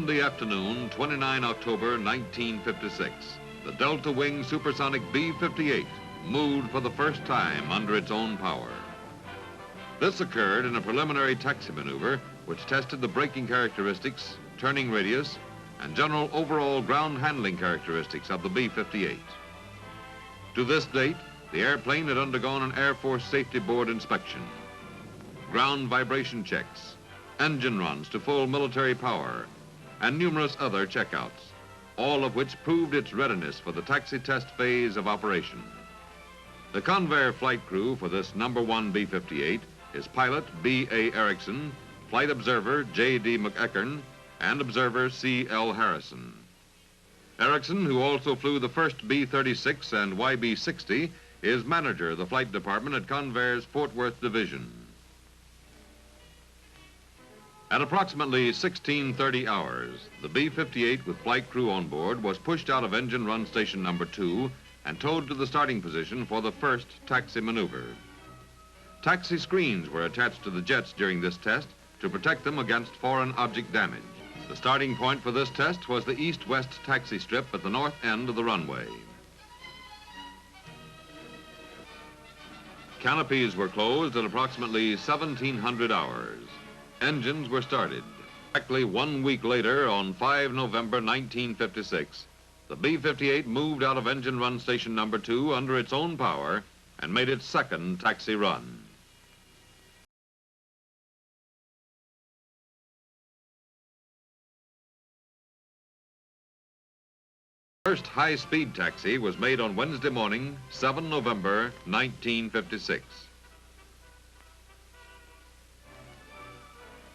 Sunday afternoon, 29 October 1956, the Delta Wing supersonic B-58 moved for the first time under its own power. This occurred in a preliminary taxi maneuver which tested the braking characteristics, turning radius, and general overall ground handling characteristics of the B-58. To this date, the airplane had undergone an Air Force Safety Board inspection, ground vibration checks, engine runs to full military power, and numerous other checkouts, all of which proved its readiness for the taxi test phase of operation. The Convair flight crew for this number 1 B-58 is pilot B.A. Erickson, flight observer J.D. McEachern, and observer C.L. Harrison. Erickson, who also flew the first B-36 and YB-60, is manager of the flight department at Convair's Fort Worth division. At approximately 1630 hours, the B-58 with flight crew on board was pushed out of engine run station number 2 and towed to the starting position for the first taxi maneuver. Taxi screens were attached to the jets during this test to protect them against foreign object damage. The starting point for this test was the east-west taxi strip at the north end of the runway. Canopies were closed at approximately 1700 hours. Engines were started. Exactly 1 week later, on 5 November 1956, the B-58 moved out of engine run station number 2 under its own power and made its second taxi run. First high-speed taxi was made on Wednesday morning, 7 November 1956.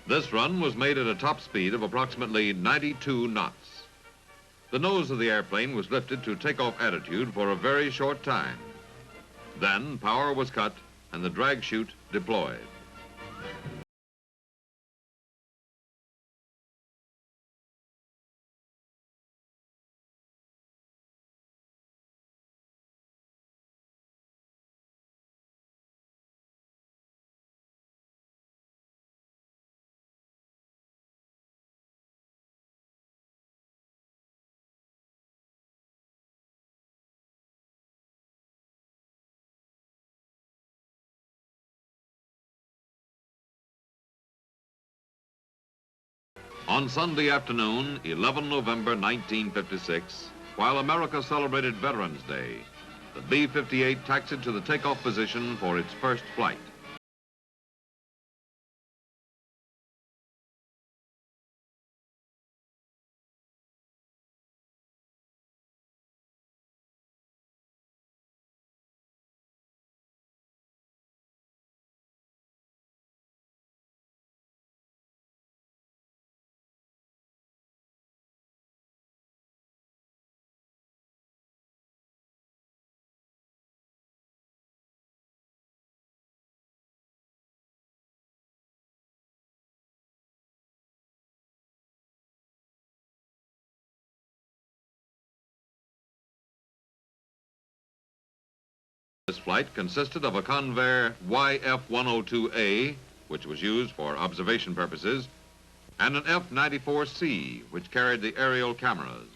This run was made at a top speed of approximately 92 knots. The nose of the airplane was lifted to takeoff attitude for a very short time. Then power was cut and the drag chute deployed. On Sunday afternoon, 11 November 1956, while America celebrated Veterans Day, the B-58 taxied to the takeoff position for its first flight. This flight consisted of a Convair YF-102A, which was used for observation purposes, and an F-94C, which carried the aerial cameras.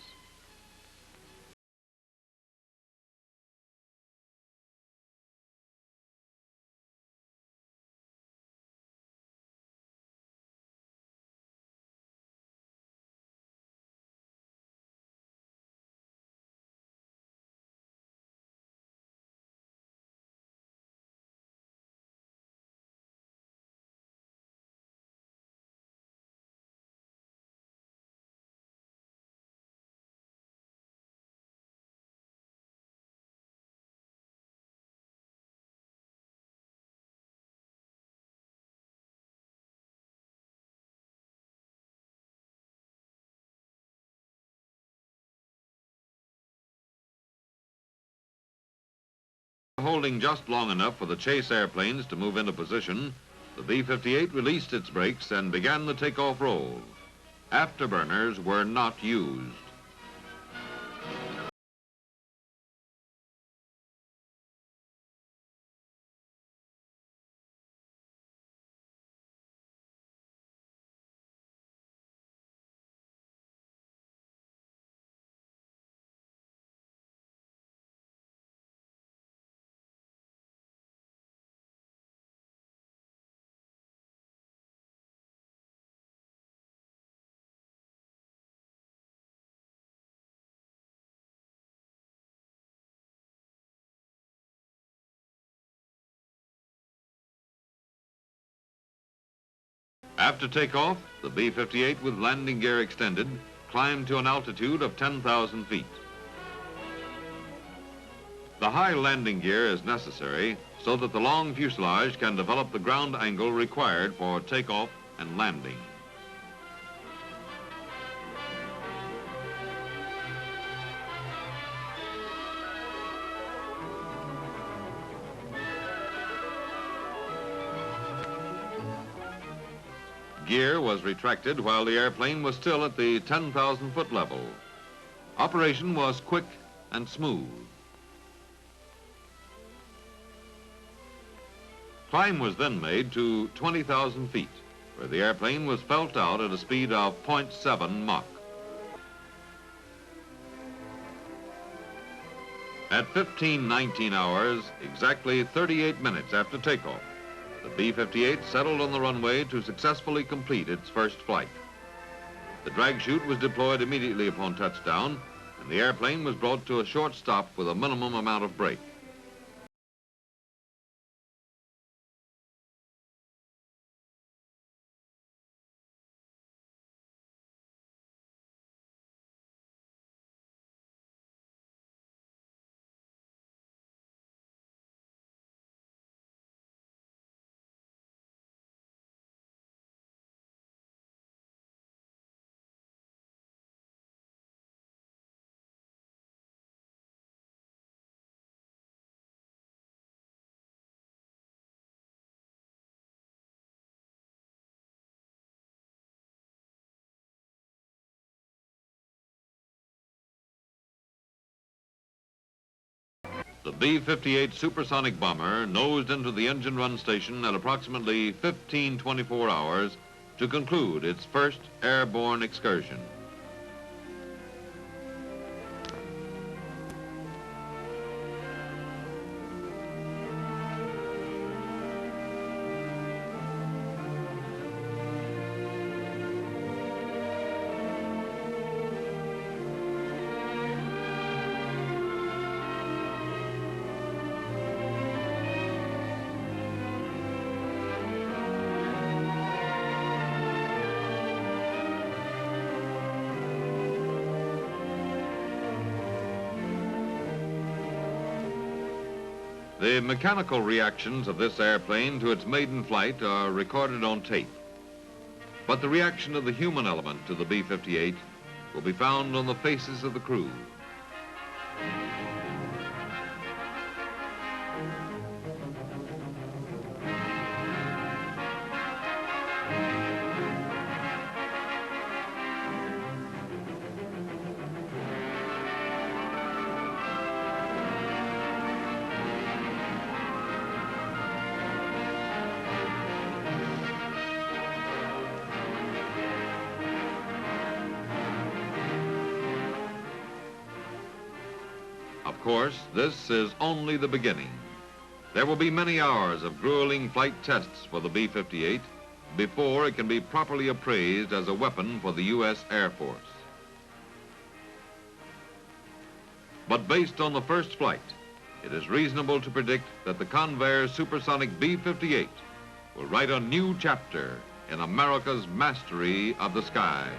Holding just long enough for the chase airplanes to move into position, the B-58 released its brakes and began the takeoff roll. Afterburners were not used. After takeoff, the B-58 with landing gear extended climbed to an altitude of 10,000 feet. The high landing gear is necessary so that the long fuselage can develop the ground angle required for takeoff and landing. Gear was retracted while the airplane was still at the 10,000-foot level. Operation was quick and smooth. Climb was then made to 20,000 feet, where the airplane was felt out at a speed of 0.7 Mach. At 15:19 hours, exactly 38 minutes after takeoff, the B-58 settled on the runway to successfully complete its first flight. The drag chute was deployed immediately upon touchdown, and the airplane was brought to a short stop with a minimum amount of brake. The B-58 supersonic bomber nosed into the engine run station at approximately 15:24 hours to conclude its first airborne excursion. The mechanical reactions of this airplane to its maiden flight are recorded on tape. But the reaction of the human element to the B-58 will be found on the faces of the crew. Of course, this is only the beginning. There will be many hours of grueling flight tests for the B-58 before it can be properly appraised as a weapon for the U.S. Air Force. But based on the first flight, it is reasonable to predict that the Convair supersonic B-58 will write a new chapter in America's mastery of the sky.